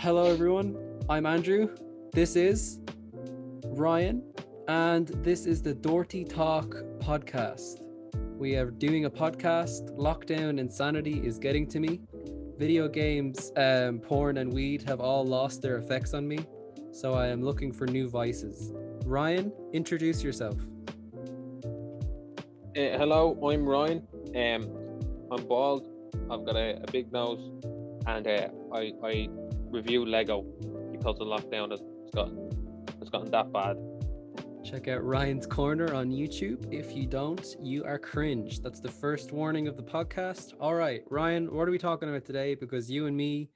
Hello, everyone. I'm Andrew. This is Ryan, and this is the Dorty Talk podcast. We are doing a podcast. Lockdown insanity is getting to me. Video games, porn, and weed have all lost their effects on me, so I am looking for new vices. Ryan, introduce yourself. Hello, I'm Ryan. I'm bald. I've got a big nose, and I review Lego because the lockdown has gotten that bad. Check out Ryan's Corner on YouTube. If you don't, you are cringe. That's the first warning of the podcast. All right, Ryan, what are we talking about today? Because you and me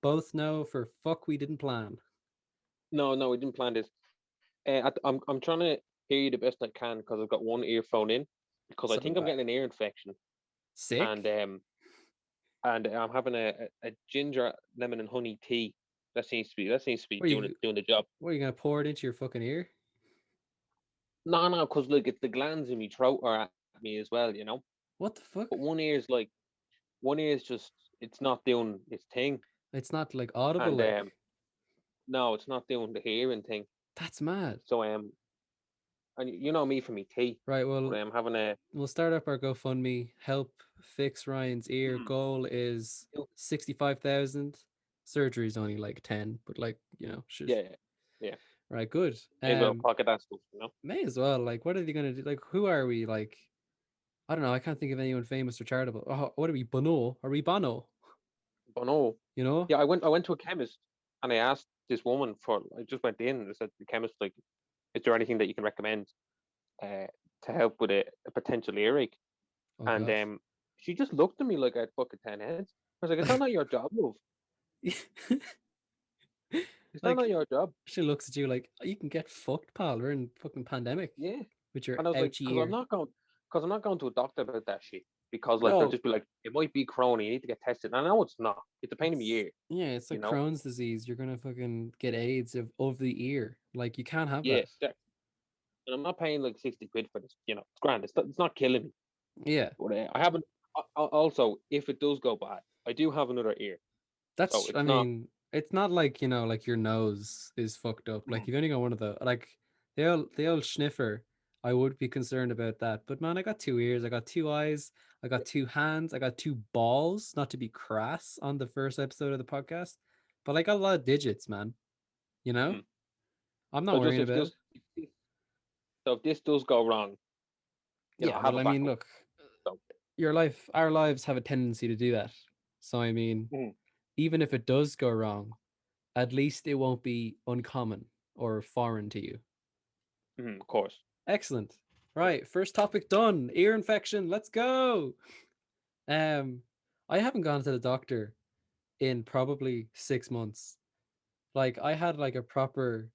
both know for fuck we didn't plan. No, we didn't plan this. I'm trying to hear you the best I can because I've got one earphone in because I So think I'm getting an ear infection, sick. and I'm having a ginger lemon and honey tea. That seems to be doing the job. What are you gonna pour it into your fucking ear? No, because look, it's the glands in my throat are at me as well, What the fuck? But one ear is just it's not doing its thing, It's not like audible. and Like no, it's not doing the hearing thing. that's mad. So and you know me for me tea. Right. Well, But I'm having a we'll start up our GoFundMe. Help fix Ryan's ear. Goal is 65,000. Surgery is only like 10, but like shit. yeah. Right. Good. May as well pocket that stuff, May as well. Like, what are they gonna do? Like, who are we? Like, I don't know. I can't think of anyone famous or charitable. Oh, what are we? Bono? Are we Bono? But no, You know? yeah. I went to a chemist and I asked this woman for. I just went in and I said to the chemist, like, is there anything that you can recommend to help with a potential earache? Oh, And God. she just looked at me like I had fucking 10 heads. I was like, is that not your job, love? Is that Like, not your job? she looks at you like, you can get fucked, pal. We're in fucking pandemic Yeah. with your And I was like, ouchy ear. because I'm not going to a doctor about that shit. Because like they'll No. just be like, it might be Corona, you need to get tested. And I know it's not. It's a pain in the ear. Yeah, it's like Crohn's disease. You're gonna fucking get AIDS of the ear. Like, you can't have Yeah, that. and I'm not paying like 60 quid for this. It's grand. It's not killing me. Yeah. But I haven't. Also, if it does go bad, I do have another ear. That's, So I mean, it's not like, like your nose is fucked up. Like, you've only got one of the, like, the old sniffer, I would be concerned about that. But man, I got 2 ears, I got 2 eyes, I got 2 hands, I got 2 balls, not to be crass on the first episode of the podcast, but I got a lot of digits, man. Mhm. I'm not So worrying just about it. if this does go wrong, Yeah, I have well, a I mean, backup. look, So. our lives have a tendency to do that. So, I mean, even if it does go wrong, at least it won't be uncommon or foreign to you. Of course. Excellent. Right, first topic done. Ear infection. Let's go. I haven't gone to the doctor in probably 6 months. Like, I had like a proper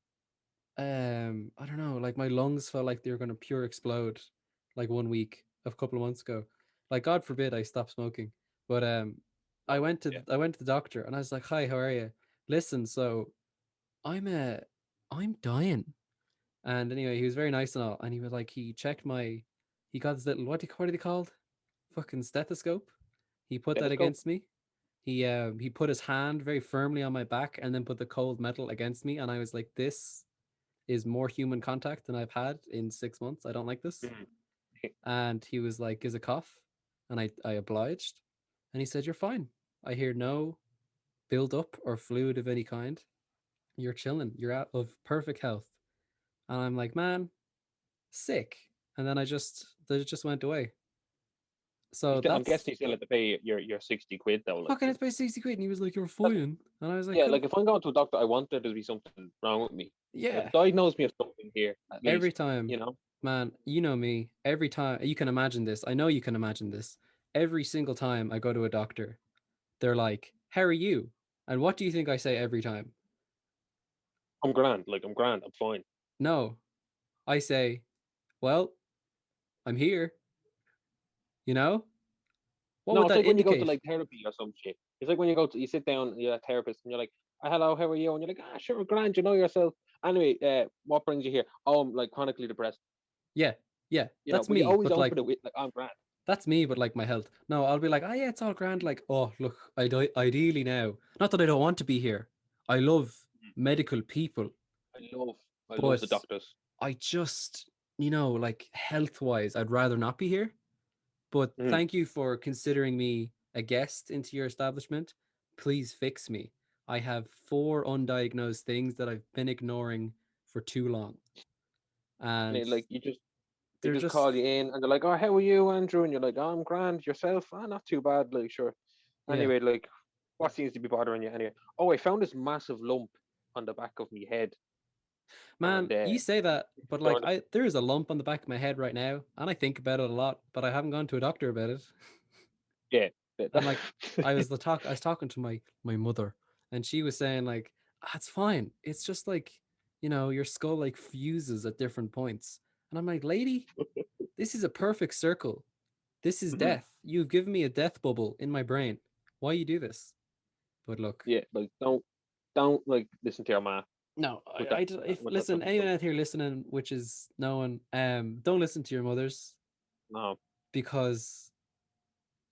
I don't know, like my lungs felt like they were gonna pure explode like 1 week a couple of months ago. Like, God forbid I stop smoking. But I went to the doctor and I was like, "Hi, how are you? Listen, so I'm dying." And anyway, he was very nice and all. And he was like, he got his little, what are they called? Fucking stethoscope. He put that Stethoscope? against me. He put his hand very firmly on my back and then put the cold metal against me. And I was like, this is more human contact than I've had in 6 months. I don't like this. And he was like, is a cough? And I obliged. And he said, you're fine. I hear no build up or fluid of any kind. You're chilling. You're out of perfect health. And I'm like, man, sick. And then they just went away. So I'm guessing you still have to pay your 60 quid though. Fucking, it's by 60 quid. And he was like, you're fine. And I was like, yeah, cool. like if I'm going to a doctor, I want there to be something wrong with me. Yeah. Diagnose me of something here. Every time, man, you know me. Every time, you can imagine this. I know you can imagine this. Every single time I go to a doctor, they're like, how are you? And what do you think I say every time? I'm grand. I'm grand. I'm fine. No, I say, well, I'm here. What would it's that like when you go to indicate? like therapy or some shit. It's like when you sit down, you're a therapist, and you're like, "Hello, how are you?" And you're like, sure, grand. You know yourself. Anyway, what brings you here? Oh, I'm like chronically depressed. Yeah, that's but you me. always But like, open it with like, I'm grand. that's me, but like my health. No, I'll be like, oh yeah, it's all grand. Like, oh look, ideally now. Not that I don't want to be here. I love medical people, I love I love but the doctors. I just, like health wise, I'd rather not be here. But Mhm. thank you for considering me a guest into your establishment. Please fix me. I have 4 undiagnosed things that I've been ignoring for too long. And And like they they're just just, call you in and they're like, "Oh, how are you, Andrew?" And you're like, "Oh, I'm grand. Yourself? Ah, not too bad. Like, sure." yeah. Anyway, like, what seems to be bothering you? Anyway, oh, I found this massive lump on the back of my head, Man, and you say that, but like during there is a lump on the back of my head right now, and I think about it a lot, but I haven't gone to a doctor about it. yeah, And like I was talking to my mother, and she was saying like, it's fine. It's just like, your skull like fuses at different points. And I'm like, lady, this is a perfect circle. This is Mhm. death. You've given me a death bubble in my brain. Why you do this? But look, Yeah, like don't like listen to your ma no, with that if with that listen, type of anyone stuff. out here listening, which is no one, don't listen to your mothers No, because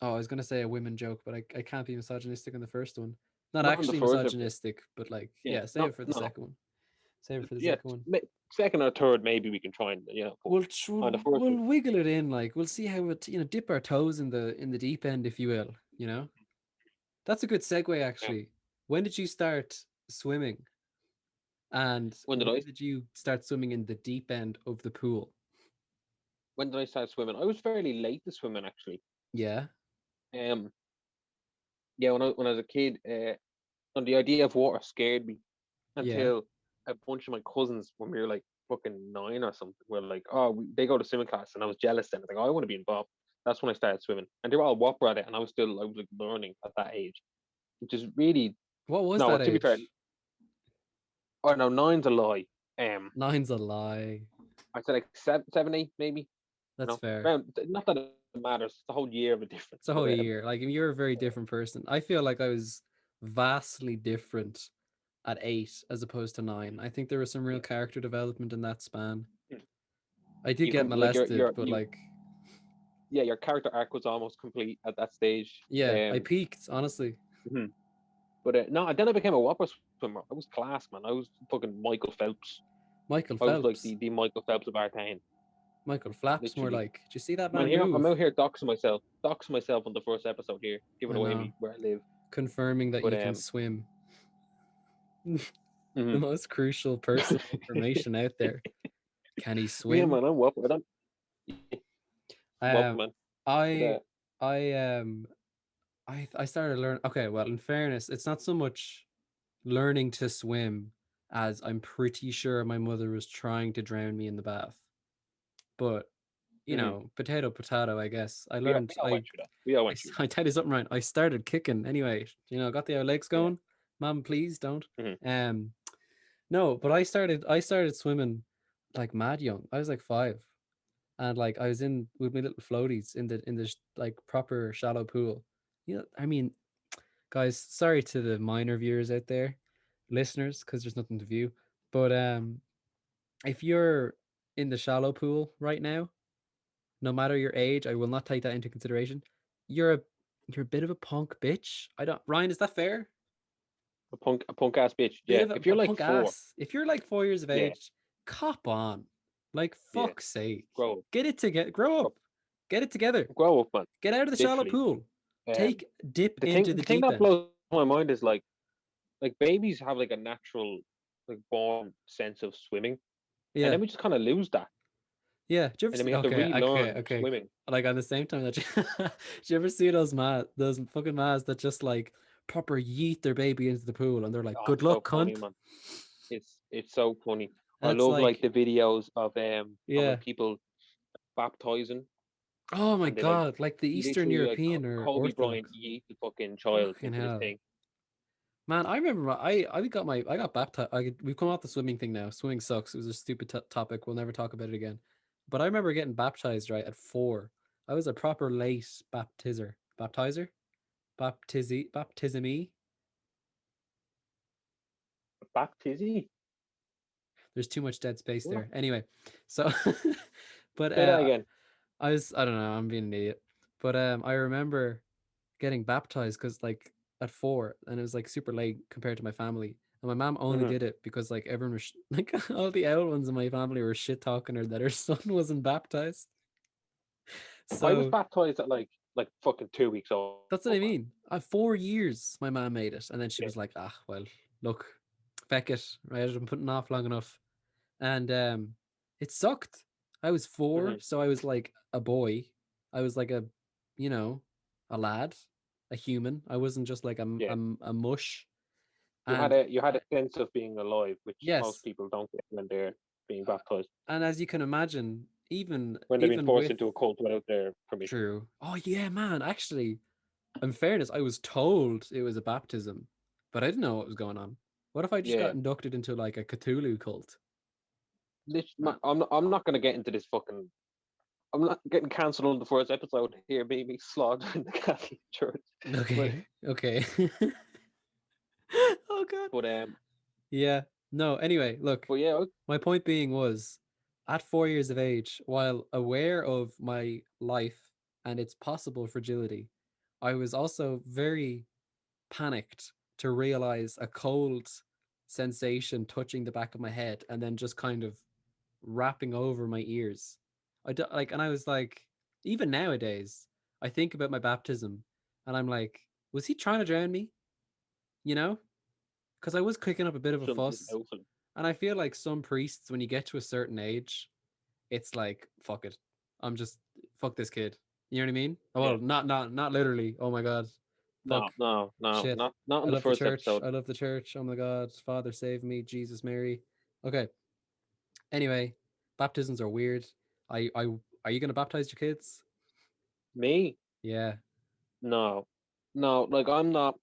I was gonna say a women joke, but I can't be misogynistic on the first one. Not not on the actually first. misogynistic, but like, Yeah, yeah, save not it for the no. second one. Save it for the Yeah, second one. second or third maybe we can try and but on the first We'll one, wiggle it in, like we'll see how it, dip our toes in the deep end, if you will. That's a good segue, yeah. actually. When did you start swimming? And When did when I did you start swimming in the deep end of the pool? when did I start swimming? I was fairly late to swimming actually. Yeah, Um, yeah, when I was a kid, and the idea of water scared me yeah. until a bunch of my cousins, when we were like fucking 9 or something, were like, oh, they go to swimming class, and I was jealous. Then I was like, oh, I want to be involved. That's when I started swimming, and they were all whopper at it, and I was like learning at that age, which is really What was no. that To be fair, age? oh no, nine's a lie. Nine's a lie. I said like seven, eight, maybe. That's fair. Around. Not that it matters. It's a whole year of a difference, It's a but whole year. Like you're a very different person. I feel like I was vastly different at 8 as opposed to 9. I think there was some real yeah, character development in that span. mm, I did you get come like molested, but like, yeah, your character arc was almost complete at that stage. yeah, I peaked, honestly. Mhm. But no, then I became a whopper swimmer. I was class, man. I was fucking Michael Phelps. Michael I was like Phelps. the Michael Phelps of our time, Michael Flaps, more literally. like. Do you see that Man, man here I'm move? out here doxing myself on the first episode here, giving I away know. me where I live. Confirming that But you can swim. The mhm. most crucial personal information out there. Can he Yeah, swim? man, I'm whopper. I don't whopper, Um, man. But I, I, I started learning. Okay, well, in fairness, it's not so much learning to swim as I'm pretty sure my mother was trying to drown me in the bath. But mhm. potato, potato. I guess I We learned. all went through that. We all went through I tell you something, right? I started kicking anyway. Got the legs that. Yeah. going. Mom, please don't. Mhm. Um, no, but I started swimming like mad young. I was like 5, and like I was in with my little floaties in the like proper shallow pool. I mean, guys, sorry to the minor viewers out there, listeners, because there's nothing to view. But if you're in the shallow pool right now, no matter your age, I will not take that into consideration. You're a you're a bit of a punk bitch. I don't Ryan, is that fair? A punk ass bitch. Bit Yeah. of a, If a you're like punk 4, ass. If you're like 4 years of yeah, age, cop on. Like yeah. fuck's sake. Grow up. Get it together. Grow up. Get it together. Grow up, man. Get out of the shallow Literally. pool. Um, Take dip into the the thing deep that end. blows my mind is like babies have like a natural like born sense of swimming, and Yeah. then we just kind of lose that, Yeah. Do you ever and then we see have to okay, okay, relearn okay. swimming. Like on the same time that do you ever see those fucking mas that just like proper yeet their baby into the pool and they're like, Oh, good it's so luck, funny, cunt. man. It's so funny. And I it's love like like, the videos of when yeah. people baptizing Oh my and they like God, like the Eastern literally like European or Kobe Bryant Orthodox. yeet the fucking child Fucking into this hell. thing. Man, I remember I got baptized. We've come off the swimming thing now. Swimming sucks. It was a stupid topic. We'll never talk about it again. But I remember getting baptized right at 4. I was a proper late baptizer, baptismee. Baptizy? There's too much dead space What? there. Anyway, so but Say that again. I don't know. I'm being an idiot. But I remember getting baptized because like at 4, and it was like super late compared to my family. And my mom only Mhm. did it because like everyone was like all the old ones in my family were shit talking her that her son wasn't baptized. I was So baptized at like fucking 2 weeks old, that's what man. I mean. 4 years my mom made it, and then she Yeah. was like, "Ah, well, look, feck it, right? I've been putting off long enough." And it sucked. I was 4, Mhm. so I was like a boy. I was like a, you know, a lad, a human. I wasn't just like Yeah. a mush. You had And a sense of being alive, which most yes, people don't get when they're being uh, baptized. and as you can imagine, even When they're being even forced with into a cult without their permission. true. Oh yeah, man. Actually, in fairness, I was told it was a baptism, but I didn't know what was going on. What if I just got Yeah. inducted into like a Cthulhu cult? I'm not gonna get into this fucking. I'm not getting cancelled on the first episode here, being slaughtered in the Catholic Church. But Okay, okay. Oh god. but Yeah. No, anyway, look, but yeah, my point being was at 4 years of age, while aware of my life and its possible fragility, I was also very panicked to realize a cold sensation touching the back of my head and then just kind of wrapping over my ears. I do, like, and I was like, even nowadays, I think about my baptism and I'm like, was he trying to drown me? You know? Because I was kicking up a bit of a shouldn't be fuss. doubtful. And I feel like some priests, when you get to a certain age, it's like, fuck it. I'm just fuck this kid. You know what I mean? Yeah. Well, not literally. Oh my god. No, Fuck. no, no, Shit. not I in the love the first church. episode. I love the church. Oh my god. Father save me. Jesus Mary. Okay. Anyway, baptisms are weird. I are you gonna baptize your kids? Me? Yeah. No, no. Like I'm not.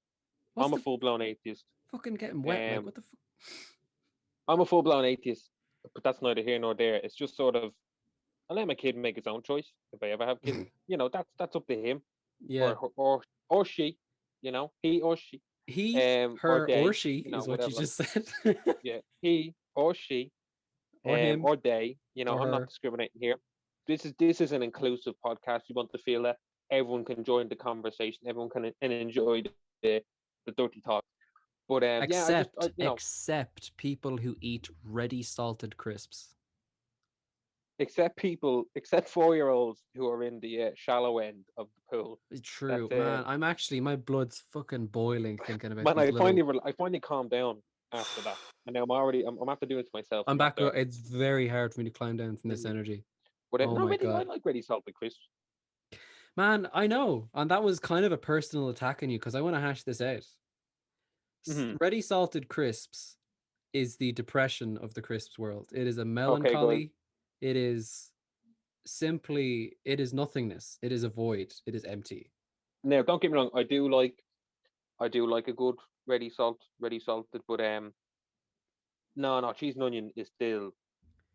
What's I'm a the full blown atheist. fucking getting wet? Like Um, what the fuck? I'm a full blown atheist, but that's neither here nor there. It's just sort of I let my kid make his own choice if I ever have kids. That's up to him Yeah. or she. He or she, He, or her, or they. she is what you Whatever. just said. Yeah, he or she, Or him. or they. Or I'm not her. discriminating here. This is an inclusive podcast. We want to feel that everyone can join the conversation. Everyone can enjoy the dirty talk. But yeah, Except people who eat ready salted crisps. except 4-year-olds who are in the shallow end of the pool. True, That's man. I'm actually my blood's fucking boiling thinking about man. these little. I finally calmed down after that, and now I'm after doing it to myself I'm to be back. fair. It's very hard for me to climb down from this Mhm. energy. But Oh no, my really, I god, like ready salted crisps. man. I know, and that was kind of a personal attack on you because I want to hash this out. Hmm. Ready salted crisps is the depression of the crisps world. It is a Okay, good. melancholy. It is simply. It is nothingness. It is a void. It is empty. Now, don't get me wrong. I do like a good ready salted, but no, no, cheese and onion is still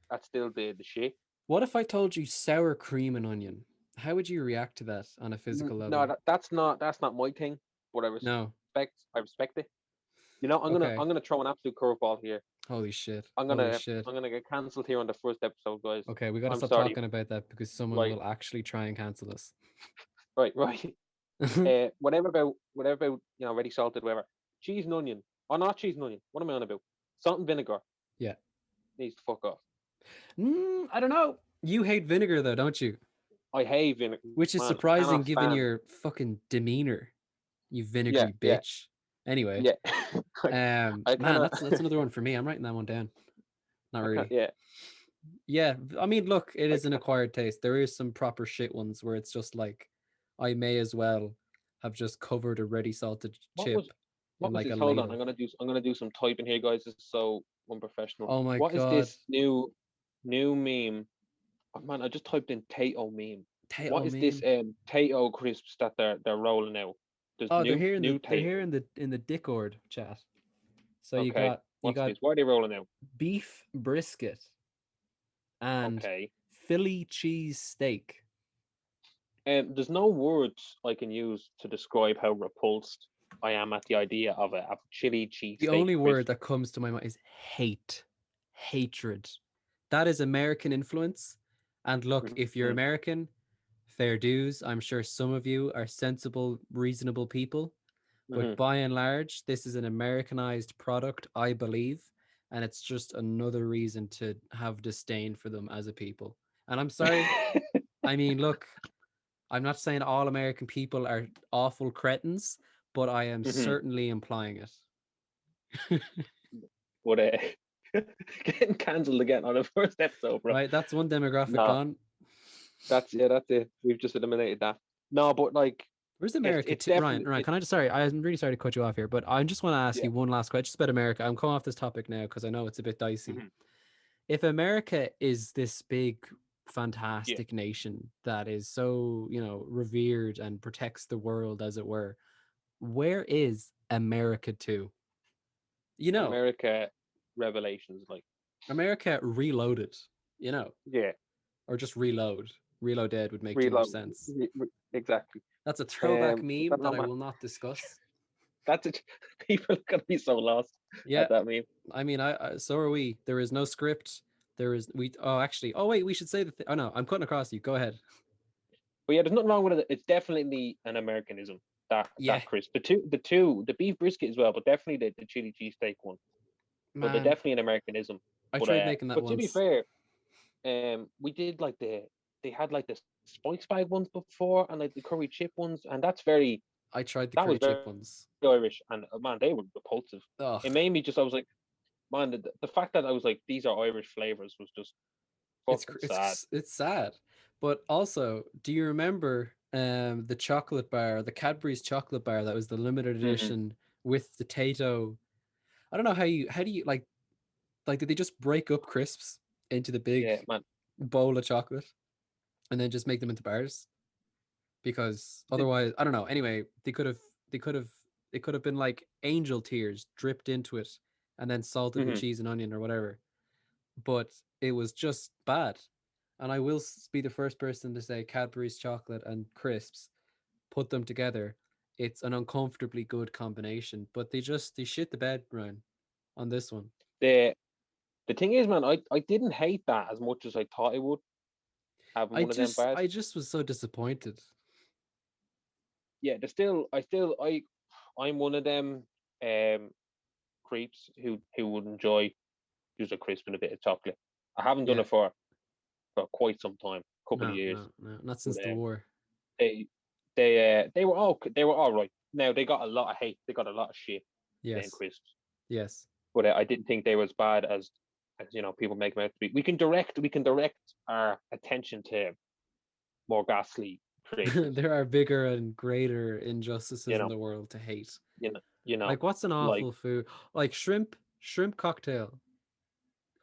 that's still the shit. What if I told you sour cream and onion? How would you react to that on a physical No, level? that's not my thing, but No. I respect it. I'm Okay. gonna throw an absolute curveball here. Holy shit. I'm Holy gonna shit. I'm gonna get cancelled here on the first episode, guys. Okay, we got to I'm stop sorry. talking about that because someone Right, will actually try and cancel us. right, right. Whatever about ready salted, whatever. Cheese and onion, or not cheese and onion. What am I on about? Salt and vinegar Yeah. needs to fuck off. I don't know. You hate vinegar though, don't you? I hate vinegar, Which is man. I surprising cannot given stand. your fucking demeanor, you Yeah, vinegary yeah, bitch. Anyway, yeah. I, I man, cannot. that's another one for me. I'm writing that one down. Not I can't. really. Yeah, Yeah, I mean, look, it I is an can't. acquired taste. There is some proper shit ones where it's just like I may as well have just covered a ready salted What was chip in what was like a this? Hold on, ladle. I'm gonna do some typing here, guys. This is so unprofessional. Oh my What is god. this new meme? Oh, man, I just typed in Tato meme. What Tato is this meme. Tato crisps that they're rolling out? There's Oh, new they're here Tato. in the Discord chat. So Okay, you what's got this? Why are they rolling out? beef brisket and Okay. Philly cheese steak. There's no words I can use to describe how repulsed I am at the idea of a chili The cheesesteak only crisp. word that comes to my mind is hate. Hatred. That is American influence. And look, if you're Mhm. American, fair dues. I'm sure some of you are sensible, reasonable people. But Hmm. by and large, this is an Americanized product, I believe, and it's just another reason to have disdain for them as a people. And I'm sorry. I mean, look, I'm not saying all American people are awful cretins, but I am Hmm. certainly implying it. But getting cancelled again on the first episode, bro. Right? That's one demographic No, gone. that's it. We've just eliminated that. No, but like Where's it's America it's too? Ryan, definitely Ryan, it. can I just, sorry, I'm really sorry to cut you off here, but I just want to ask Yeah. you one last question just about America. I'm coming off this topic now because I know it's a bit dicey. Hmm. If America is this big, Yeah. fantastic nation that is so, revered and protects the world, as it were, where is America to? You know, America Revelations, like America reloaded, you know, yeah, or just reload. Reload Dead would make too much reload sense. exactly. That's a throwback I meme don't that know, I man. will not discuss. That's it. People are gonna be so lost Yeah, at that meme. I mean, I so are we. There is no script. There is we. Oh, actually. Oh wait, we should say the. Oh no, I'm cutting across you. Go ahead. But yeah, there's nothing wrong with it. It's definitely an Americanism. Yeah, That crisp. The beef brisket as well, but definitely the chili cheesesteak one. But they're man, definitely an Americanism. I But tried making that to be once. fair, we did like they had like the spice bag ones before and like the curry chip ones, and I tried the that was curry very chip ones. Irish, and man, they were repulsive. Oh, It made me just I was like, man, the fact that I was like these are Irish flavors was just fucking sad. it's sad. But also, do you remember the chocolate bar, the Cadbury's chocolate bar that was the limited Hmm. edition with the Tato? I don't know how do you like did they just break up crisps into the big Yeah, man. bowl of chocolate and then just make them into bars? Because The, otherwise, I don't know. Anyway, they could have it could have been like angel tears dripped into it and then salted with hmm. cheese and onion or whatever. But it was just bad. And I will be the first person to say Cadbury's chocolate and crisps, put them together. It's an uncomfortably good combination, but they shit the bed, Ryan, on this one. the the thing is, man, I didn't hate that as much as I thought I would having one of them bars. I just was so disappointed. Yeah, there's still I'm one of them um creeps who would enjoy just a crisp and a bit of chocolate. I haven't done Yeah, it for quite some time, couple of no, years. no, no, not But since the war. they they were all right. Now they got a lot of hate. They got a lot of shit. Them Yes, crisps, yes. but I didn't think they were as bad as people make them out to be. We can direct our attention to more ghastly creations. There are bigger and greater injustices You in know, the world to hate. you know, you know, Like what's an like awful food? Like shrimp cocktail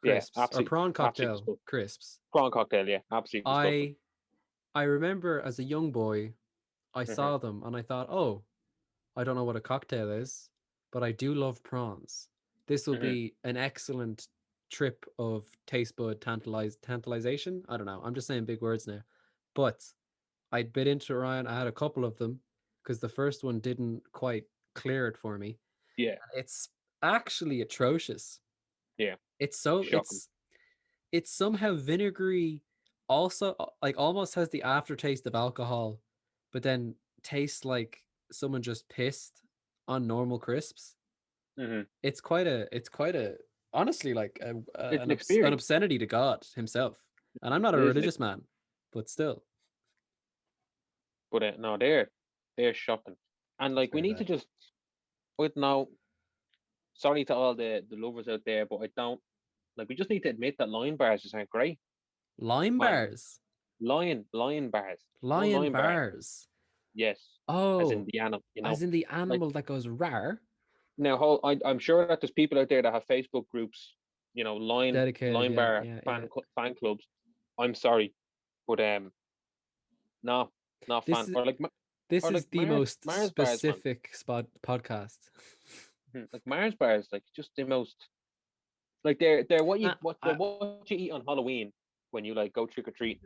yeah, crisps or absolutely, prawn absolutely cocktail disgusting. crisps. Prawn cocktail, yeah, absolutely disgusting. I I remember as a young boy, I Hmm. saw them and I thought, "Oh, I don't know what a cocktail is, but I do love prawns. This will Hmm. be an excellent trip of taste bud tantalization. I don't know. I'm just saying big words now. But I bit into it, Ryan. I had a couple of them because the first one didn't quite clear it for me. Yeah, It's actually atrocious. yeah, It's so shocking. it's somehow vinegary, also like almost has the aftertaste of alcohol, but then tastes like someone just pissed on normal crisps. Hmm. It's quite a honestly like It's an an experience. obscenity to God himself. And I'm not a It is an religious man, but still, But no, they're shocking, and it's like we very need to bad. just. But now, sorry to all the lovers out there, but I don't like. We just need to admit that lion bars just aren't great, Lime man. bars, Lion bars, no lion lion bars. bars. Yes, as in Oh, the animal, as in the like animal that goes rar, now. I'm sure that there's people out there that have Facebook groups, dedicated. lion Yeah, bar yeah, yeah. fan clubs. I'm sorry, but no, not This fan is or like this is the most Mars bars, man. specific spot podcast. Like Mars bars, like just the most. Like they're Man, they're what you eat on Halloween when you like go trick or treating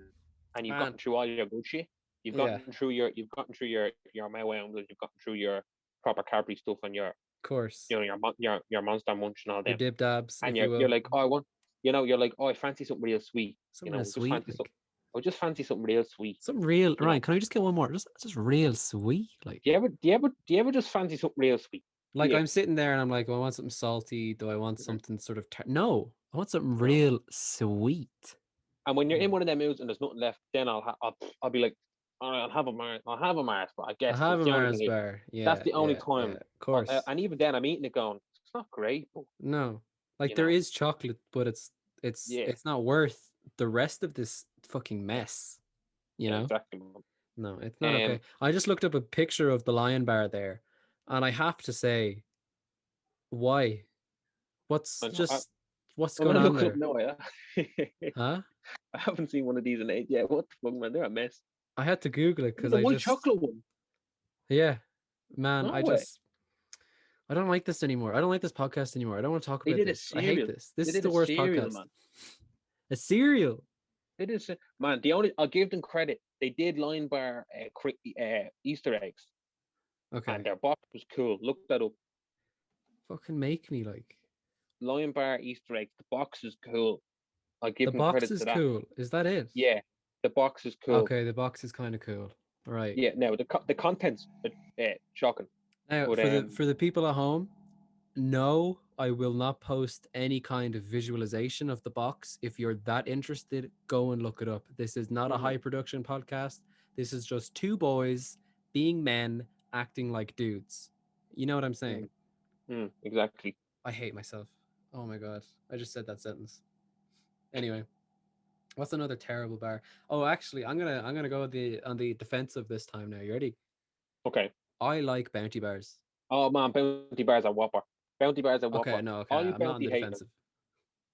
and you've man, gotten through all your good shit. yeah, You've gotten through your Mawounds and you've gotten through your proper Cadbury stuff and your of course. your Monster Munch and all Your them. dib dabs, And if you you're will. like, oh I want you're like, oh I fancy something real sweet. Something real Just sweet, fancy something like. I would just fancy something real sweet. Something real, You know, Ryan. Can I just get one more? Just real sweet, like. do you ever just fancy something real sweet? Like Yeah. I'm sitting there and I'm like, do I want something salty? Do I want Mhm. something sort of no? I want something No. real sweet. And when you're in Mm. one of them moods and there's nothing left, then I'll be like, all right, I'll have a Mars, but I I guess have that's a the only thing. Mars bar. That's Yeah, the only yeah, yeah. time. Of course. And even then, I'm eating it going, it's not great, but No. Like you there know, is chocolate, but it's yeah, it's not worth the rest of this fucking yeah, mess, you yeah, know? exactly. Man. No, it's not okay. Um, I just looked up a picture of the lion bar there, and I have to say, why? What's I know, what's I'm going gonna on look it up there? now. Yeah, Huh? I haven't seen one of these in age yet. What the fuck, man? They're a mess. I had to Google it Even because the I white just chocolate one. yeah, man, No way. I don't like this anymore. I don't like this podcast anymore. I don't want to talk They about did a this. I hate cereal. this. This They is did the a worst cereal, podcast. man. A cereal. They did man. The only I'll give them credit. They did line bar Easter eggs, and Okay. their box was cool. Look that up. Fucking make me like. Lion Bar Easter eggs. The box is cool. I'll give The them box credit is to that. cool. Is that it? Yeah, the box is cool. Okay, the box is kind of cool. Right. Yeah, no, the contents shocking. Now But for the people at home, no, I will not post any kind of visualization of the box. If you're that interested, go and look it up. This is not a mhm, high production podcast. This is just two boys being men acting like dudes. You know what I'm saying? mhm, exactly. I hate myself. Oh my god. I just said that sentence. Anyway, what's another terrible bar? Oh, actually, I'm gonna go on the defensive this time now. You ready? Okay. I like bounty bars. Oh man, bounty bars are whopper. Bounty bars are Okay, whopper. no, okay. All you I'm not on bounty the haters, defensive.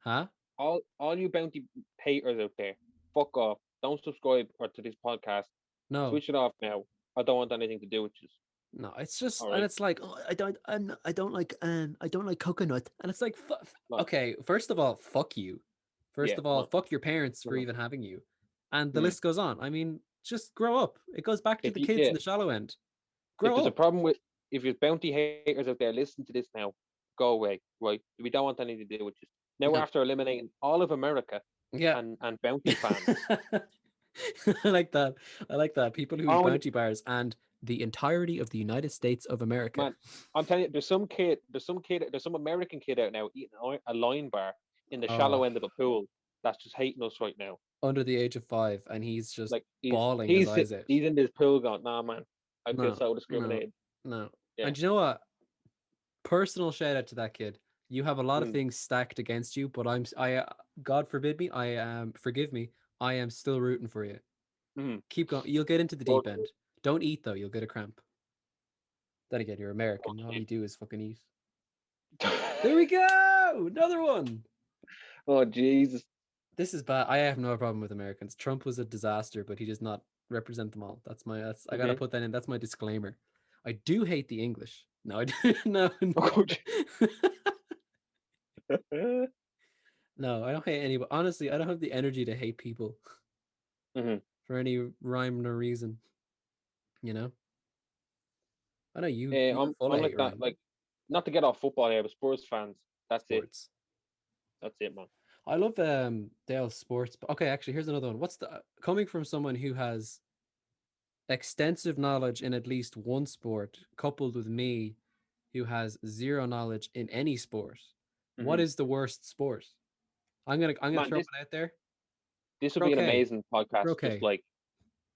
Huh? all you bounty haters out there, fuck off. Don't subscribe or to this podcast. No. Switch it off now. I don't want anything to do with you. No, it's just All and right. it's like oh, I don't like coconut and it's like Like, okay, first of all, fuck you. First yeah, of all, man. fuck your parents for Mhm, even having you. And the mhm. list goes on. I mean, just grow up. It goes back to If the you kids in yeah, the shallow end. if Grow there's a up. problem with if there's bounty haters out there, listen to this now. Go away, right? We don't want anything to do with you. Now No. after eliminating all of America Yeah. and bounty fans, I like that. I like that. People who eat only bounty bars and the entirety of the United States of America man, I'm telling you, there's some American kid out now eating a line bar in the oh, shallow end of a pool that's just hating us right now. under the age of 5 and he's just Like bawling his eyes out. he's in this pool going, nah man, I feel No, so no, discriminated. no. Yeah. And you know what? Personal shout out to that kid. You have a lot of Mm, things stacked against you, but God forbid me, I am forgive me. I am still rooting for you. mm. Keep going. You'll get into the But deep end. Don't eat though. You'll get a cramp. Then again, you're American. All you do is fucking eat. There we go. Another one. oh Jesus. This is bad. I have no problem with Americans. Trump was a disaster, but he does not represent them all. That's I gotta Mm-hmm. put that in. That's my disclaimer. I do hate the English. No, I do no. Oh, No, I don't hate anybody. Honestly, I don't have the energy to hate people hmm for any rhyme or reason. You know, I know you're full I'm of like hate, that. Ryan. Like not to get off football here, but Spurs fans. That's it. Sports. That's it, man. I love Dale sports. Okay, actually, here's another one. What's the coming from someone who has extensive knowledge in at least one sport, coupled with me, who has zero knowledge in any sport. What Hmm is the worst sport? I'm gonna Man, throw it out there. this would be an Croquet. amazing podcast. Just Croquet. like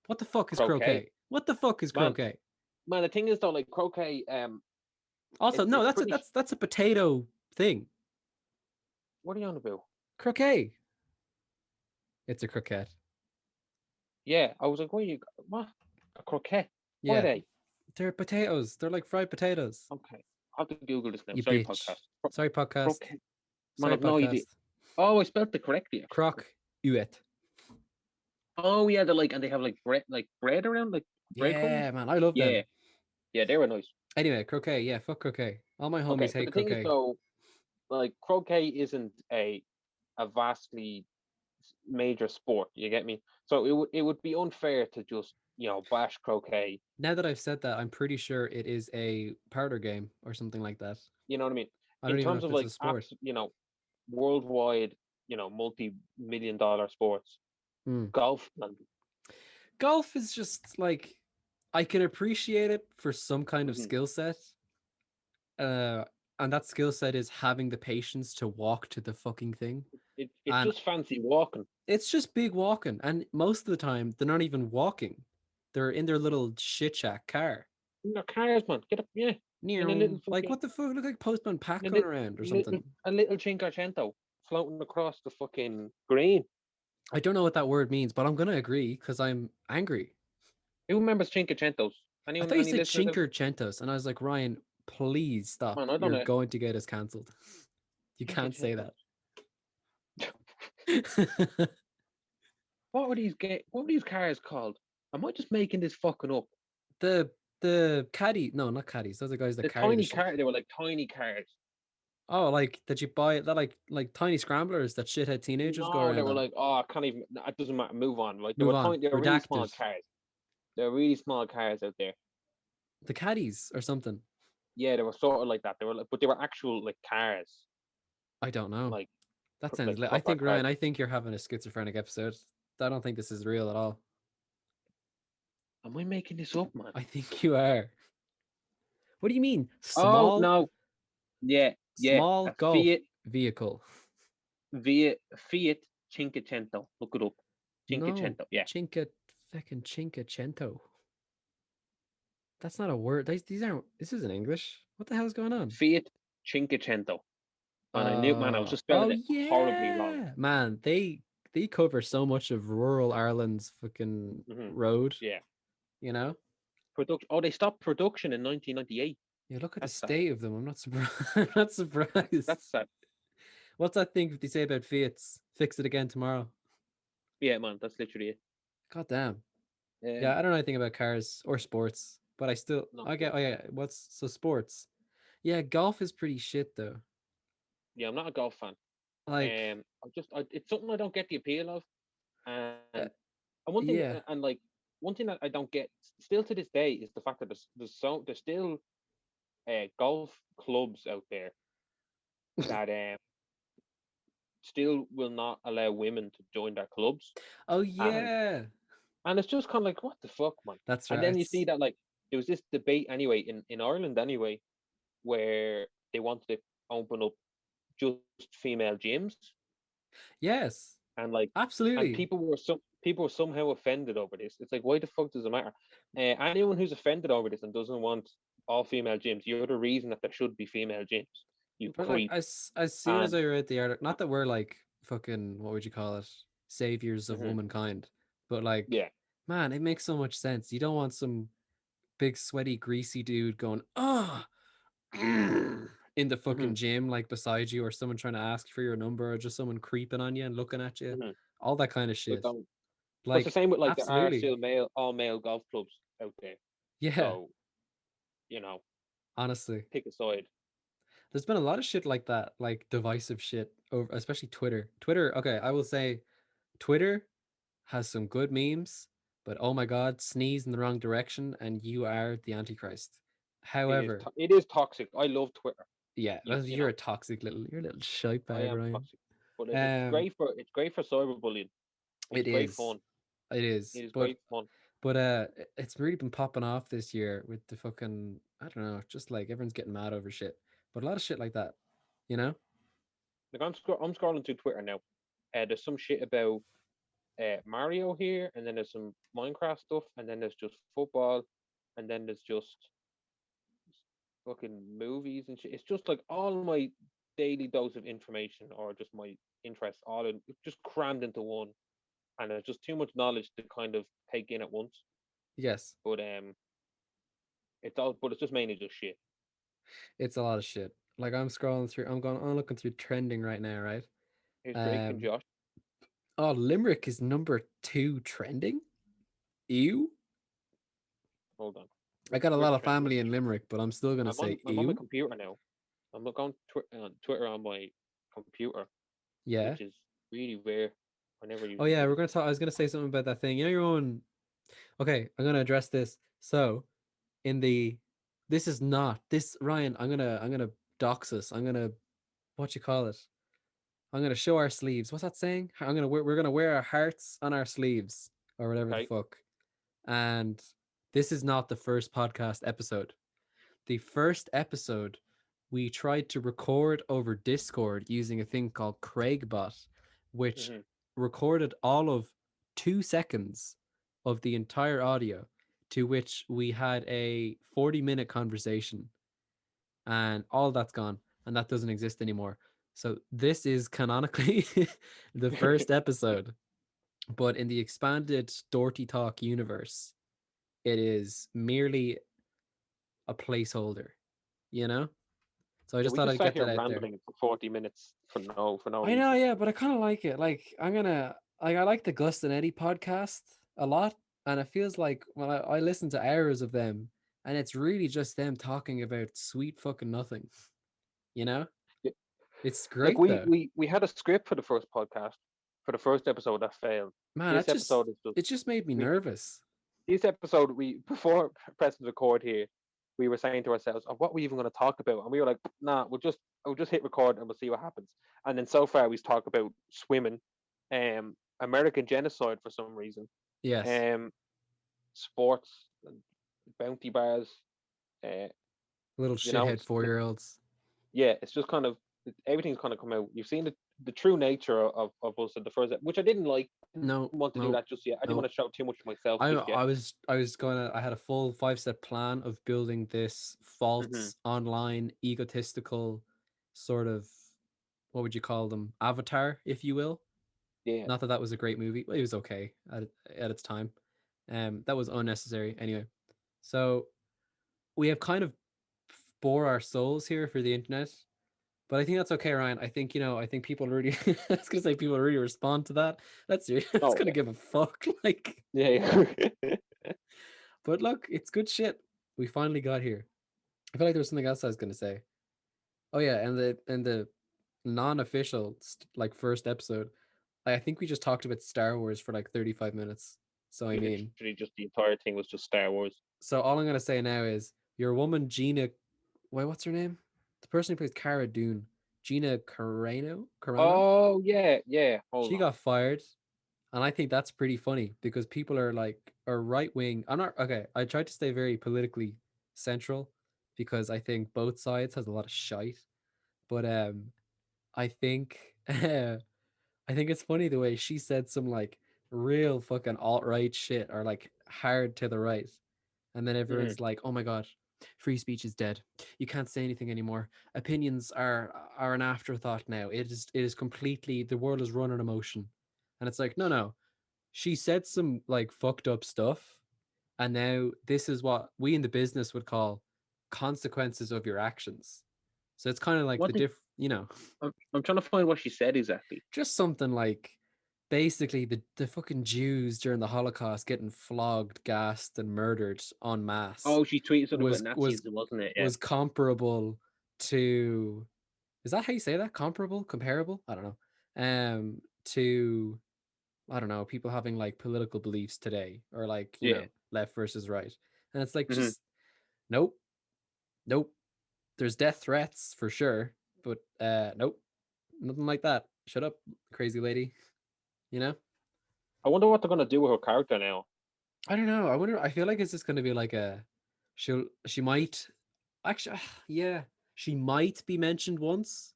What the fuck is croquet, croquet? What the fuck is man. croquet? Man, the thing is though, like croquet, Also, no, it's pretty. that's a potato thing. What are you on about? Croquet. It's a croquette. Yeah, I was like, what? A croquet? What are Yeah, they? they're potatoes. They're like fried potatoes. Okay, I have to Google this now. You Sorry, bitch. podcast. Sorry, podcast. Croquet. Man, Sorry, I've no idea. podcast. Oh, I spelled it correctly actually. Croc uit. Oh yeah, they like and they have like bread around, like breadcrumbs. Yeah, man, I love Yeah, them. yeah, they were nice. Anyway, croquet. Yeah, fuck croquet. All my Okay, homies but hate the thing is croquet. though, like croquet isn't a vastly major sport. You get me? So it would be unfair to just bash croquet. Now that I've said that, I'm pretty sure it is a parlor game or something like that. You know what I mean? I In don't even know terms if of it's like a sport. worldwide, multi-million dollar sports. Hmm. Golf, man. Golf is just like I can appreciate it for some kind of Mhm. skill set. Uh, and that skill set is having the patience to walk to the fucking thing. It's And just fancy walking. it's just big walking. And most of the time, they're not even walking. They're in their little shit shack car. In their cars, man. Get up, yeah. In a little Like, fucking, what the fuck? Look like Postman Pat in going around or something. a little Cinquecento floating across the fucking green. I don't know what that word means, but I'm going to agree because I'm angry. Who remembers Cinquecentos? I Anyone? thought you Any said listeners out Chinker Chentos, and I was like, Ryan, please stop. there? Man, I don't You're know. going to get us cancelled. You can't say Cinquecentos. that. What were these cars called? Am I just making this fucking up? the the caddy, no, not caddies. Those are guys that The carry the tiny shit. car, they were like tiny cars. Oh, like that you buy that like tiny scramblers that shithead teenagers go No, they around were on. like, oh, I can't even. It doesn't matter. Move on. Like they Move were on. tiny. They were really small Redacted. cars. They were really small cars out there. The caddies or something. Yeah, they were sort of like that. They were, like, but they were actual like cars, I don't know. like That sounds like I proper think cars. Ryan, I think you're having a schizophrenic episode. I don't think this is real at all. Am I making this up, man? I think you are. What do you mean? Oh Small no, yeah, yeah. small A golf vehicle. Fiat Cinquecento. Look it up. No, Cinquecento. Yeah, chinka fucking chinkacento. That's not a word. These aren't. This isn't English. What the hell's going on? Fiat Cinquecento. And I knew, man, I was just Oh spelling it horribly wrong. yeah, man. They cover so much of rural Ireland's fucking Hmm. road. Yeah. You know. Production. Oh, they stopped production in 1998. Yeah, look at the That's sad. state of them. I'm not surprised. I'm not That's surprised. sad. What's that thing they say about Fiat's? Fix it again tomorrow. Yeah, man, that's literally it. God damn. Yeah, Um, I don't know anything about cars or sports, but I still not I get. much. Oh yeah, what's so sports? Yeah, golf is pretty shit though. Yeah, I'm not a golf fan. Like, It's something I don't get the appeal of, and uh, and one thing, yeah, and like one thing that I don't get still to this day is the fact that there's still golf clubs out there that still will not allow women to join their clubs, oh and yeah, it's just kind of like, what the fuck, man. that's And right. then you see that, like, there was this debate anyway in Ireland anyway, where they wanted to open up just female gyms, Yes, and like, and absolutely. people were somehow offended over this. It's like, why the fuck does it matter? Anyone who's offended over this and doesn't want all female gyms, you're the reason that there should be female gyms. You But like creep. as soon as And I read the article, not that we're like fucking what would you call it, saviors of mhm, womankind, but like, yeah, man, it makes so much sense. You don't want some big sweaty greasy dude going in the hmm fucking gym like beside you, or someone trying to ask for your number, or just someone creeping on you and looking at you, hmm all that kind of like, shit. but it's the Like, same with, like, there are absolutely, still all male golf clubs out there. yeah. So, you know, Honestly, pick a side. there's been a lot of shit like that, like divisive shit over, especially Twitter. Twitter, okay, I will say, Twitter has some good memes, but oh my god, sneeze in the wrong direction and you are the Antichrist. However, It is toxic. I love Twitter. yeah, You you're know, a toxic little, you're a little shite I bag, am Ryan. toxic, but Um, it's great for cyberbullying. it It's great is, fun. it is, It is great fun. but it's really been popping off this year with the fucking, I don't know, just like everyone's getting mad over shit, but a lot of shit like that, you know? Like, I'm scrolling through Twitter now. There's some shit about Mario here, and then there's some Minecraft stuff, and then there's just football, and then there's just fucking movies and shit. It's just like all my daily dose of information, or just my interests, all in just crammed into one, and there's just too much knowledge to kind of take in at once. Yes, But it's just mainly just shit. it's a lot of shit. Like I'm scrolling through, I'm looking through trending right now, right? Here's Drake and Um, Josh. oh, Limerick is number 2 trending. Ew. Hold on. I got a Where's lot the of trend? family in Limerick, but I'm still gonna say I'm on my ew. computer now. I'm not on Twitter on my computer, Yeah. which is really rare. I never Oh usually yeah, do we're this. gonna talk. I was gonna say something about that thing. You know your own. Okay, I'm gonna address this. So in the, this is not this Ryan. I'm gonna dox us. I'm gonna what you call it. I'm gonna show our sleeves. What's that saying? We're gonna wear our hearts on our sleeves or whatever the Okay. fuck. And this is not the first podcast episode. The first episode we tried to record over Discord using a thing called Craigbot, which Hmm. recorded all of 2 seconds of the entire audio, to which we had a 40-minute conversation, and all that's gone, and that doesn't exist anymore. So this is canonically the first episode, but in the expanded Dorty Talk universe, it is merely a placeholder, you know? So I Yeah, just we thought just I'd sat get here that out there. rambling for 40 minutes for no I know, reason. yeah, but I kind of like it. Like, I like the Gus and Eddie podcast a lot, and it feels like when I listen to hours of them, and it's really just them talking about sweet fucking nothing, you know? Yeah. It's Like great though. we had a script for the first podcast, for the first episode that failed. Man, This episode is just it just made me we nervous. this episode we before pressing record here, we were saying to ourselves, oh, what are we even going to talk about? And we were like, nah, we'll just hit record and we'll see what happens. And then so far we've talked about swimming, American genocide for some reason, Yes. um, sports, bounty bars, uh, Little you know, shithead 4-year-olds. yeah, it's just kind of everything's kind of come out. You've seen the true nature of us at the first, which I didn't like. I didn't No, want to do no, that just yet. I didn't no. want to show too much of myself I just yet. I was I was gonna I had a full 5-step plan of building this Hmm. false online egotistical sort of, what would you call them, avatar, if you will. Yeah. Not that that was a great movie, but it was okay at its time. That was unnecessary anyway. So we have kind of bore our souls here for the internet, but I think that's okay, Ryan. I think, I think people really I was gonna say people really respond to that. That's that's Oh gonna give a fuck. Like, yeah. Yeah. but look, it's good shit. We finally got here. I feel like there was something else I was gonna say. Oh yeah, and the non-official like first episode, I think we just talked about Star Wars for like 35 minutes. So I mean, Literally, just the entire thing was just Star Wars. so all I'm gonna say now is your woman Gina, wait, what's her name? The person who plays Cara Dune, Gina Carano. Oh yeah, yeah. Hold She on. got fired, and I think that's pretty funny because people are right wing. I'm not okay. I tried to stay very politically central because I think both sides has a lot of shite, but I think I think it's funny the way she said some like real fucking alt right shit, or like hard to the right, and then Hmm. everyone's like, "Oh my god, free speech is dead. You can't say anything anymore. Opinions are an afterthought now. It is completely, the world is run on emotion." And it's like, no, no. She said some like fucked up stuff, and now this is what we in the business would call consequences of your actions. So it's kind of like What the did I'm trying to find what she said exactly. just something like basically the fucking Jews during the Holocaust getting flogged, gassed, and murdered en masse Oh, she tweeted something about was was Nazism, wasn't it? Yeah. was comparable to, is that how you say that? Comparable? Comparable? I don't know. To, I don't know, people having like political beliefs today, or like, Yeah. left versus right. And it's like, Hmm. just nope, nope. There's death threats for sure, but nope, nothing like that. Shut up, crazy lady. You know? I wonder what they're gonna do with her character now. I don't know. I wonder. I feel like it's just going to be like she might actually, yeah, she might be mentioned once,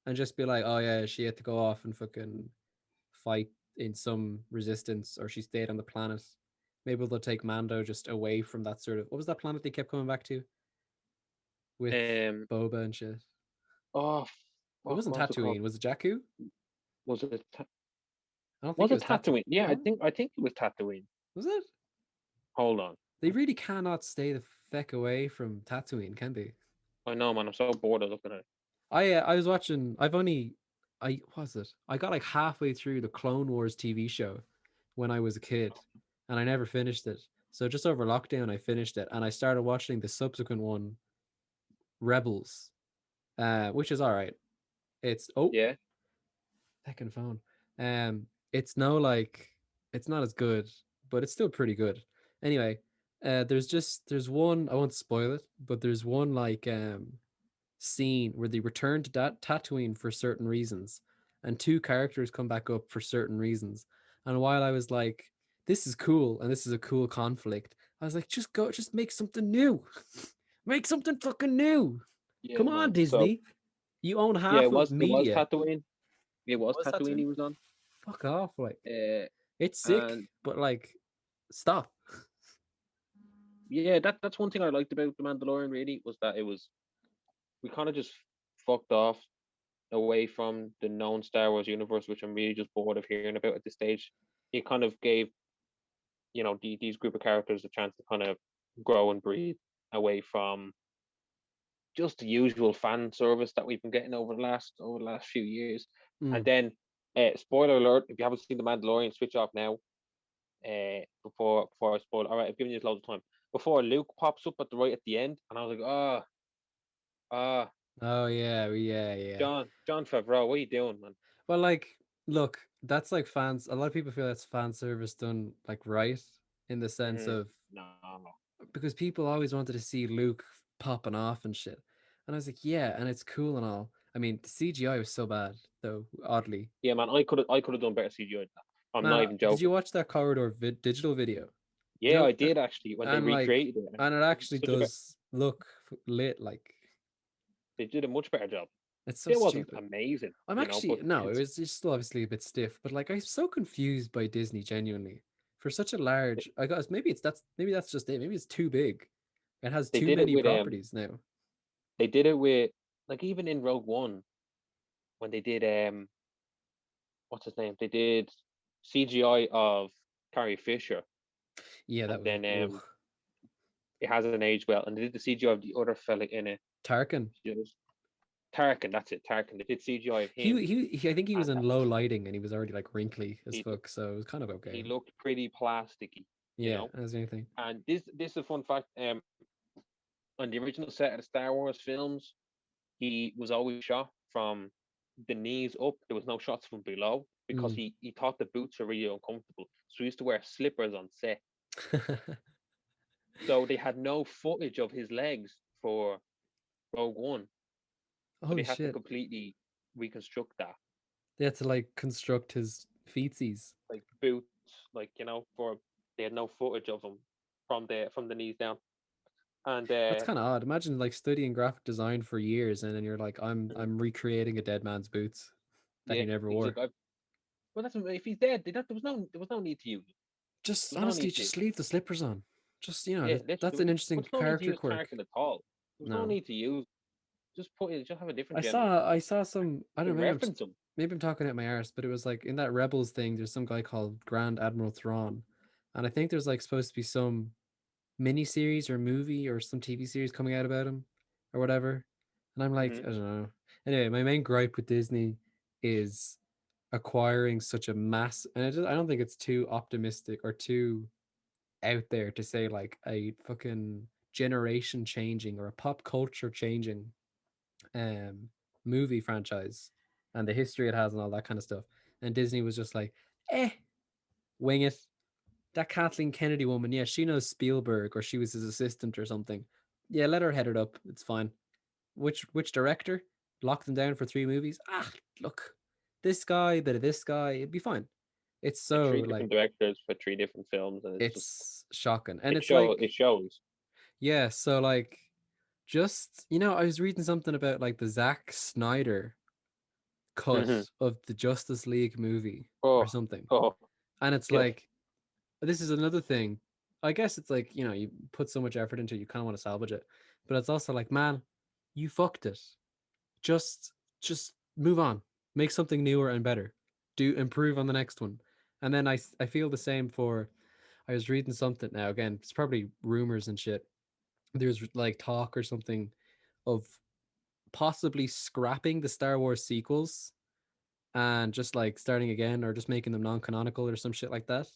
and just be like, oh yeah, she had to go off and fucking fight in some resistance, or she stayed on the planet. Maybe they'll take Mando just away from that sort of, what was that planet they kept coming back to with Um. Boba and shit? Oh, It fuck. wasn't What's it called? Tatooine. Was it Jakku? Was it? I don't think Was it it was Tatooine. Tatooine? Yeah, No, I think it was Tatooine. was it? Hold on. They really cannot stay the feck away from Tatooine, can they? I know, man. I'm so bored of looking at it. I was watching. I was it. I got like halfway through the Clone Wars TV show when I was a kid, and I never finished it. So just over lockdown, I finished it, and I started watching the subsequent one, Rebels, which is all right. It's, oh, Yeah. heckin' phone. It's no like, it's not as good, but it's still pretty good. Anyway, there's one, I won't spoil it, but there's one like scene where they return to that Tatooine for certain reasons, and two characters come back up for certain reasons. And while I was like, this is cool and this is a cool conflict, I was like, just go, just make something new. Make something fucking new. Yeah, Come on, man. So Disney. You own yeah, half of it was media. Tatooine. It was Was that Tatooine too? he was on. Fuck off. Like, Uh, it's sick, and but like, stop. yeah, that's one thing I liked about the Mandalorian. Really, was that it was we kind of just fucked off away from the known Star Wars universe, which I'm really just bored of hearing about at this stage. It kind of gave these group of characters a chance to kind of grow and breathe away from just the usual fan service that we've been getting over the last few years. And Mm. then, spoiler alert: if you haven't seen the Mandalorian, switch off now. Before I spoil, all right, I've given you loads of time. Before Luke pops up at the right at the end, and I was like, ah, Oh yeah, yeah, yeah. John Favreau, what are you doing, man? Well, like, look, that's like fans. A lot of people feel that's fan service done like right in the sense Mm-hmm. of No, because people always wanted to see Luke popping off and shit. And I was like, yeah, and it's cool and all. I mean, the CGI was so bad, though, oddly. yeah, man, I could have done better CGI than that. I'm Man, not even did you joking. watch that corridor digital video? Yeah, I did actually when they And like, recreated it, and and it it was actually such a does look lit. Like, they did a much better job. it's so Still wasn't stupid. amazing, I'm actually but no, it was just still obviously a bit stiff, but like I'm so confused by Disney genuinely for such a they, large. I guess maybe that's just it. Maybe it's too big. It has they too did it many with properties now. they did it with like even in Rogue One when they did what's his name? They did CGI of Carrie Fisher, Yeah, that and was then ugh. it hasn't aged well. And they did the CGI of the other fella in it. Tarkin. Tarkin, that's it, Tarkin. They did CGI of him, He I think he was and in low lighting and he was already like wrinkly as he fuck, so it was kind of he okay. looked pretty plasticky, you Yeah, know. as anything. And this is a fun fact. On the original set of the Star Wars films, he was always shot from the knees up. There was no shots from below because Mm. he thought the boots were really uncomfortable. So he used to wear slippers on set. So they had no footage of his legs for Rogue One. So Holy they had to shit. completely reconstruct that. They had to like construct his feetsies. Like boots, like for they had no footage of him from the knees down. And That's kind of odd. Imagine like studying graphic design for years and then you're like, mhm, I'm recreating a dead man's boots that he yeah, never he's wore. like, well, that's if he's dead. There was no need to use. Just There was no honestly, need to. just leave the slippers on. Just Yeah, that's literally, an interesting there's no need to character use quirk. Tarkin at all. There's no No, need to use. Just have a different general. I saw some. I don't You know. reference them. Maybe I'm talking out my arse, but it was like in that Rebels thing. There's some guy called Grand Admiral Thrawn, and I think there's like supposed to be some mini series or movie or some TV series coming out about him or whatever. And I'm like, Hmm. I don't know. Anyway, my main gripe with Disney is acquiring such a mass, and I don't think it's too optimistic or too out there to say like a fucking generation changing or a pop culture changing um movie franchise and the history it has and all that kind of stuff. And Disney was just like, wing it. That Kathleen Kennedy woman, yeah, she knows Spielberg or she was his assistant or something. Yeah, let her head it up. It's fine. Which director? Lock them down for 3 movies? Ah, look. This guy, bit of this guy, it'd be fine. It's Yeah, so three like different directors for three different films, and it's just it's shocking. And it's like, it shows. yeah, so like just I was reading something about like the Zack Snyder cut Hmm. of the Justice League movie or Oh, something. oh, And it's yeah. like this is another thing. I guess it's like, you put so much effort into it, you kind of want to salvage it. But it's also like, man, you fucked it. Just move on. Make something newer and better. Do improve on the next one. And then I feel the same for I was reading something now again, it's probably rumors and shit. There's like talk or something of possibly scrapping the Star Wars sequels and just like starting again or just making them non-canonical or some shit like that.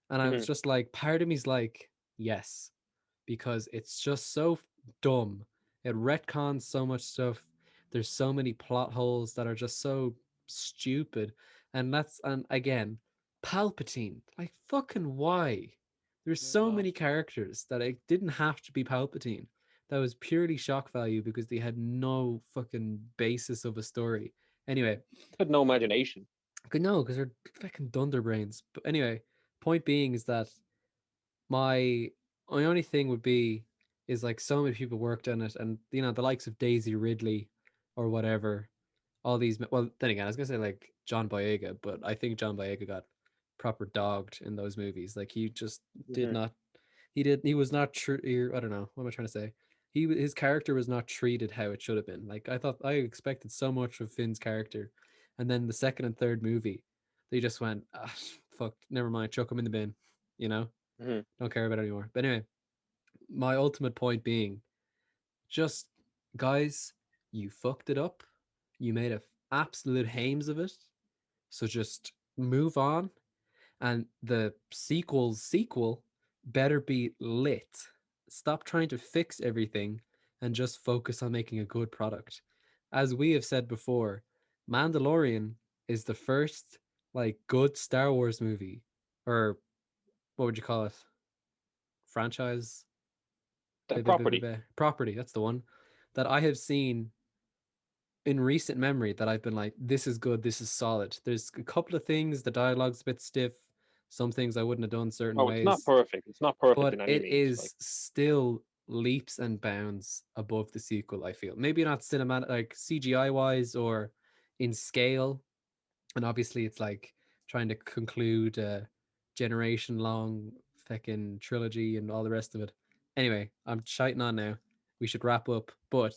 And I was Hmm. just like, part of me's like, yes, because it's just so dumb. It retcons so much stuff. There's so many plot holes that are just so stupid. And again, Palpatine. Like fucking why? There's so No, many characters that it didn't have to be Palpatine. That was purely shock value because they had no fucking basis of a story. Anyway, Had no imagination. no, because they're fucking thunder brains. But anyway, point being is that my my only thing would be is like so many people worked on it, and you know the likes of Daisy Ridley or whatever. All these, well, then again, I was gonna say like John Boyega, but I think John Boyega got proper dogged in those movies. Like he just did Hmm. not. He was not true. I don't know what am I trying to say. His character was not treated how it should have been. Like I thought, I expected so much of Finn's character, and then the second and third movie, they just went, ah, fuck, never mind, chuck him in the bin. You know, Hmm. don't care about it anymore. But anyway, my ultimate point being, just guys, you fucked it up. You made a absolute hames of it. So just move on, and the sequel's sequel better be lit. Stop trying to fix everything and just focus on making a good product. As we have said before, Mandalorian is the first like good Star Wars movie, or what would you call it? Franchise That property. property. That's the one that I have seen in recent memory that I've been like, this is good, this is solid. There's a couple of things, the dialogue's a bit stiff, some things I wouldn't have done certain Oh, it's not ways, perfect. It's not perfect but in any it means. Like, is still leaps and bounds above the sequel, I feel. Maybe not cinematic, like CGI wise or in scale. And obviously, it's like trying to conclude a generation long fucking trilogy and all the rest of it. Anyway, I'm shiting on now. We should wrap up, but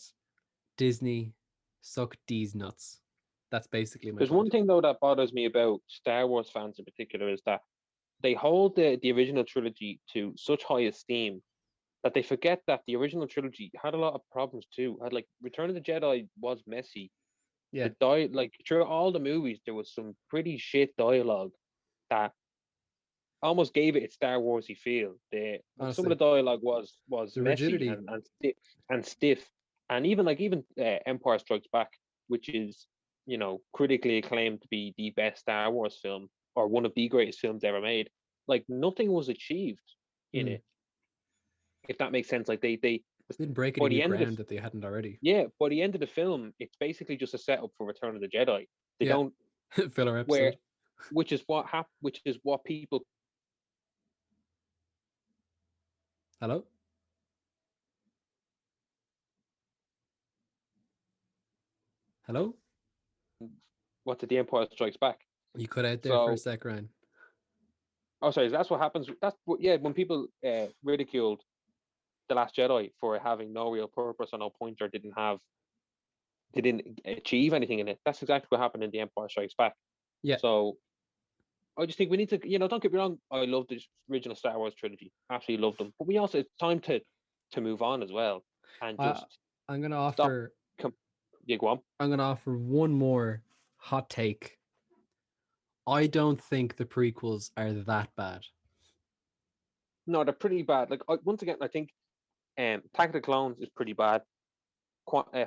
Disney suck D's nuts. That's basically my there's one point. thing though that bothers me about Star Wars fans in particular is that they hold the original trilogy to such high esteem that they forget that the original trilogy had a lot of problems too. Had like Return of the Jedi was messy. Yeah, Like through all the movies, there was some pretty shit dialogue that almost gave it its Star Warsy feel. Some of honestly, the dialogue was the messy rigidity. and stiff, and even Empire Strikes Back, which is critically acclaimed to be the best Star Wars film or one of the greatest films ever made. Like nothing was achieved in Mm. it, if that makes sense. Like they Didn't break any by new the end of the ground that they hadn't already. yeah by the end of the film, it's basically just a setup for Return of the Jedi. They Yeah, don't filler where episode. which is what people Hello, hello. what did the Empire Strikes Back. You cut out there for a So, sec, Ryan. oh, sorry, that's what happens. That's what, yeah, when people ridiculed the Last Jedi for having no real purpose or no point, or they didn't achieve anything in it. That's exactly what happened in the Empire Strikes Back. Yeah, So I just think we need to, don't get me wrong. I love the original Star Wars trilogy, absolutely love them. But we also it's time to move on as well and I just I'm gonna stop. offer. Com- yeah, go on. I'm gonna offer one more hot take. I don't think the prequels are that bad. No, they're pretty bad. Like once again, I think Attack of the Clones is pretty bad.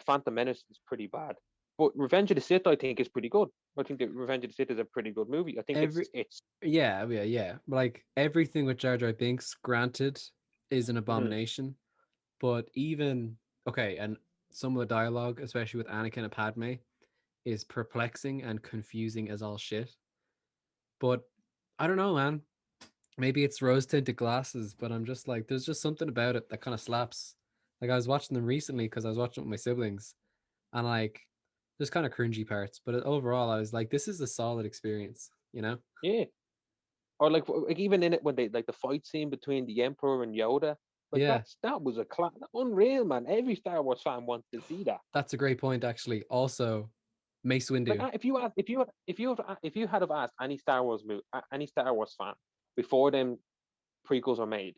Phantom Menace is pretty bad. But Revenge of the Sith, I think, is pretty good. I think that Revenge of the Sith is a pretty good movie. I think Every it's yeah. Like everything with Jar Jar Binks, granted, is an mhm. abomination. But even okay, and some of the dialogue, especially with Anakin and Padme, is perplexing and confusing as all shit. But I don't know, man. Maybe it's rose tinted glasses, but I'm just like, there's just something about it that kind of slaps. Like I was watching them recently because I was watching it with my siblings, and like, there's kind of cringy parts, but overall, I was like, this is a solid experience, you know? Yeah. Or like even in it when they like the fight scene between the Emperor and Yoda, like Yeah, that was unreal, man. Every Star Wars fan wants to see that. that's a great point, actually. Also, Mace Like Windu. if you had have asked any Star Wars any Star Wars fan before them prequels were made,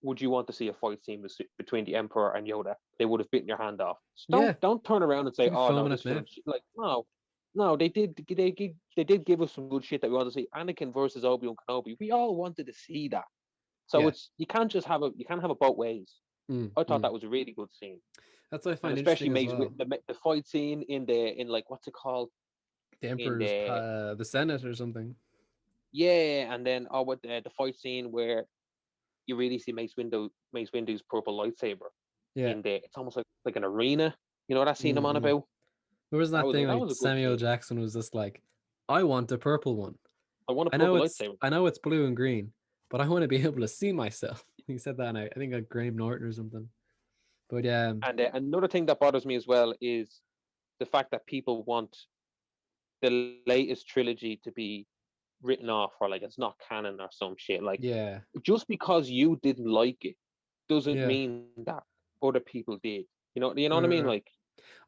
would you want to see a fight scene between the Emperor and Yoda? They would have bitten your hand off. So Yeah, don't turn around and say, should be "Oh no, filming this it now. film." Like no, they did give us some good shit that we want to see. Anakin versus Obi Wan Kenobi. We all wanted to see that. So Yeah. it's you can't have it both ways. I thought Mm. that was a really good scene, That's what I and find especially interesting as makes well. the fight scene in like what's it called The in Emperor's the Senate or something. and then with the fight scene where you really see Mace Windu's purple lightsaber Yeah. in there. It's almost like an arena. You know that scene I'm on Mm-hmm. about? There was that thing that like was a good Samuel scene. Jackson was just like, I want a purple one. I want a purple lightsaber. I know it's blue and green, but I want to be able to see myself. He said that, and I think like Graham Norton or something. But yeah, And another thing that bothers me as well is the fact that people want the latest trilogy to be written off, or like it's not canon or some shit. Like, yeah, just because you didn't like it doesn't yeah. mean that other people did. You know what I mean? Uh,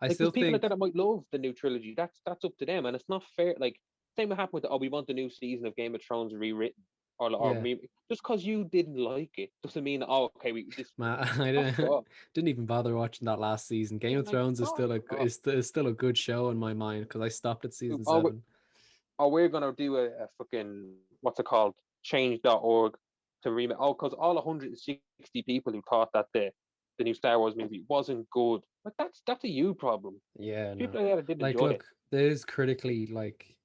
I Like still there's people out think, there that might love the new trilogy. That's up to them, and it's not fair. Like same would happen with we want the new season of Game of Thrones rewritten, yeah, just because you didn't like it doesn't mean okay we this man, I fuck off. didn't even bother watching that last season. Game Yeah, of like Thrones is fuck still off. is still a good show in my mind because I stopped at season Or, 7. we're gonna do a fucking what's it called change.org to remake. Oh, because all 160 people who thought that the new Star Wars movie wasn't good. Like that's a you problem. Yeah, no. People like that did Like, enjoy it. look, there is critically, like,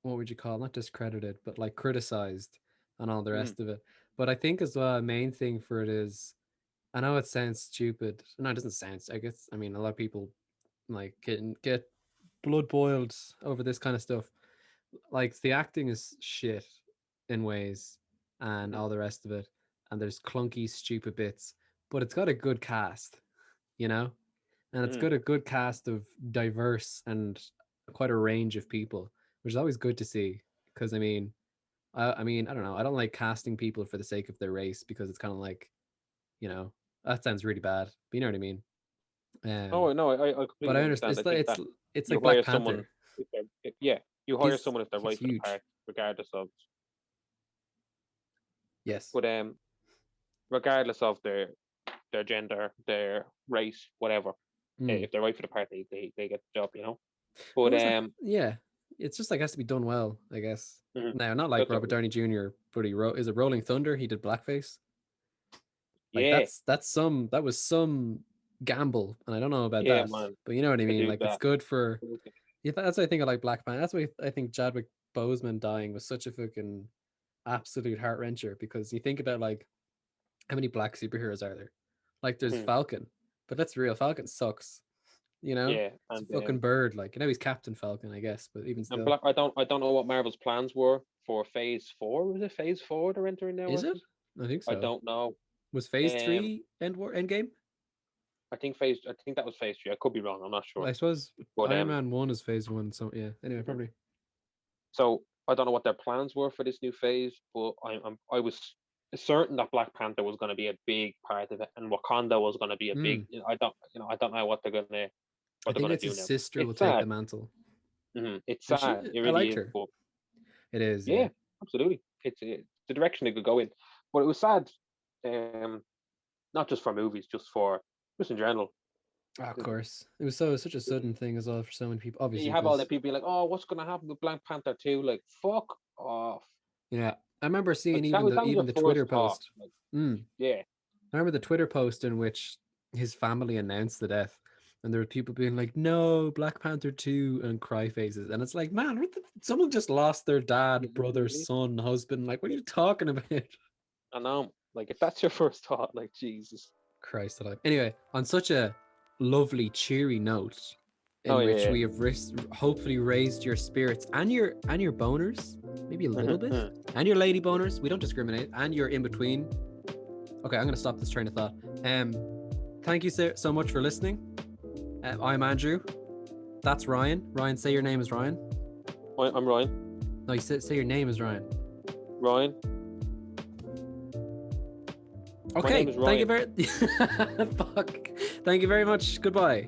what would you call, not discredited, but like criticized and all the Mm, rest of it. But I think as well, a main thing for it is, I know it sounds stupid. No, it doesn't sound, I guess, I mean, a lot of people like get blood boiled over this kind of stuff. Like, the acting is shit in ways and mm, all the rest of it. And there's clunky, stupid bits, but it's got a good cast, you know? And it's mm. got a good cast of diverse and quite a range of people, which is always good to see. Because I mean, I don't know. I don't like casting people for the sake of their race because it's kind of like, that sounds really bad. But you know what I mean. Um, Oh no, I but completely I understand. understand. I think that It's you like Black hire someone Panther. if yeah, you hire someone if they're He's right for the huge. part, regardless of Yes. but regardless of their gender, their race, whatever. Mm. If they're right for the part, they get the job, you know. It But was a Yeah. It's just like has to be done well, I guess. mhm, Now, not like that's Robert all. Downey Jr., but is it Rolling Thunder? He did blackface. Like Yeah, that was some gamble, and I don't know about yeah, that, man, but you know what I to mean. do Like it's that. good for. Yeah, that's what I think. I like Black Panther. That's why I think Chadwick Boseman dying was such a fucking absolute heart wrencher because you think about like how many black superheroes are there? Like there's Mhm, Falcon, but that's real. Falcon sucks. You know, yeah, it's a fucking bird. Like he's Captain Falcon, I guess, but even and still, Black. I don't know what Marvel's plans were for Phase 4. Was it Phase 4 they're entering now? is I it? think. I think I so. don't know. Was Phase Um, 3 Endgame? I think that was Phase 3. I could be wrong. I'm not sure. I suppose But Iron Man 1 is Phase 1. So yeah. Anyway, mhm. probably. So I don't know what their plans were for this new phase, but I was certain that Black Panther was going to be a big part of it, and Wakanda was going to be a big. Hmm. I don't know I what they're think gonna it's do his now. sister will It's take the sad. mantle, It's and sad. It I really liked is. her. But It is, yeah. yeah, absolutely. It's the direction it could go in. But it was sad, not just for movies, just in general. Oh, of 'Cause course, it was such a sudden thing as well for so many people. you Obviously, have all the because people being like, "Oh, what's gonna happen with Black Panther 2?" Like, fuck off. yeah, I remember seeing Like that was even your the Twitter first thought. post. Like, Mm. yeah. I remember the Twitter post in which his family announced the death, and there were people being like, "No, Black Panther 2" and cry faces, and it's like, man, someone just lost their dad, brother, Really? son, husband. Like, what are you talking about? I know. Like if that's your first thought, like Jesus. Christ alive. Anyway, on such a lovely, cheery note, Oh in which yeah. we have hopefully raised your spirits and your boners, maybe a little bit, Yeah. and your lady boners. We don't discriminate, and your in between. Okay, I'm gonna stop this train of thought. Um, thank you so much for listening. I'm Andrew. That's Ryan. Ryan, say your name is Ryan. I'm Ryan. No, you say your name is Ryan. Ryan. My Okay, name is thank you Ryan. very. Fuck. Thank you very much. Goodbye.